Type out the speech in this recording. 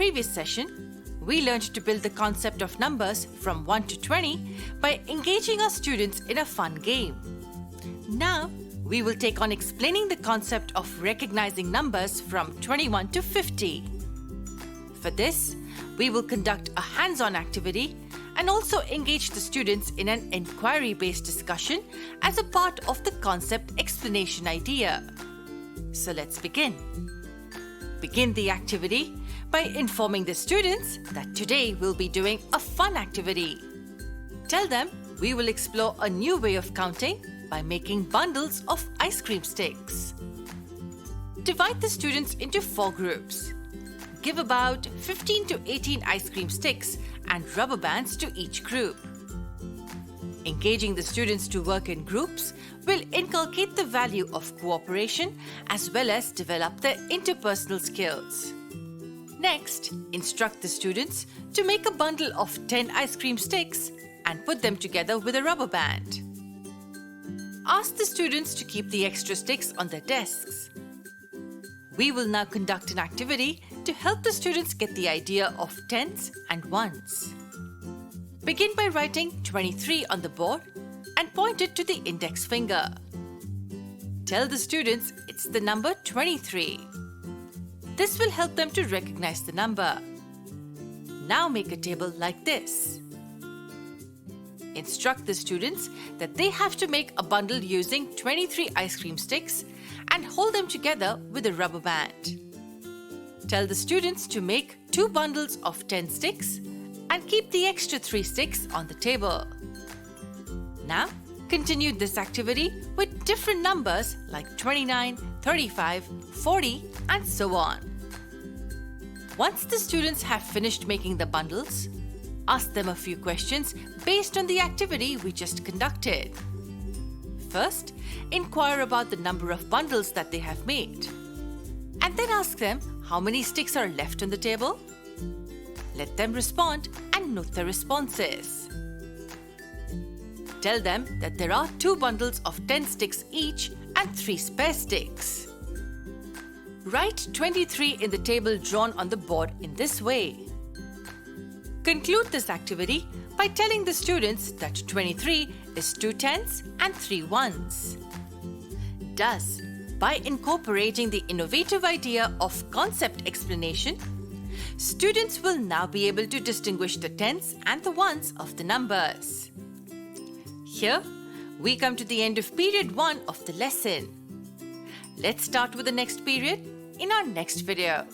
previous session, we learned to build the concept of numbers from 1 to 20 by engaging our students in a fun game. Now, we will take on explaining the concept of recognizing numbers from 21 to 50. For this, we will conduct a hands-on activity and also engage the students in an inquiry-based discussion as a part of the concept explanation idea. So let's begin. Begin the activity by informing the students that today we'll be doing a fun activity. Tell them we will explore a new way of counting by making bundles of ice cream sticks. Divide the students into 4 groups. Give about 15 to 18 ice cream sticks and rubber bands to each group. Engaging the students to work in groups will inculcate the value of cooperation as well as develop their interpersonal skills. Next, instruct the students to make a bundle of 10 ice cream sticks and put them together with a rubber band. Ask the students to keep the extra sticks on their desks. We will now conduct an activity to help the students get the idea of tens and ones. Begin by writing 23 on the board and point it to the index finger. Tell the students it's the number 23. This will help them to recognize the number. Now make a table like this. Instruct the students that they have to make a bundle using 23 ice cream sticks and hold them together with a rubber band. Tell the students to make 2 bundles of 10 sticks and keep the extra 3 sticks on the table. Now, continue this activity with different numbers like 29, 35, 40, and so on. Once the students have finished making the bundles, ask them a few questions based on the activity we just conducted. First, inquire about the number of bundles that they have made. And then ask them how many sticks are left on the table. Let them respond and note their responses. Tell them that there are 2 bundles of 10 sticks each and 3 spare sticks. Write 23 in the table drawn on the board in this way. Conclude this activity by telling the students that 23 is 2 tens and 3 ones. Thus, by incorporating the innovative idea of concept explanation, students will now be able to distinguish the tens and the ones of the numbers. Here, we come to the end of period 1 of the lesson. Let's start with the next period in our next video.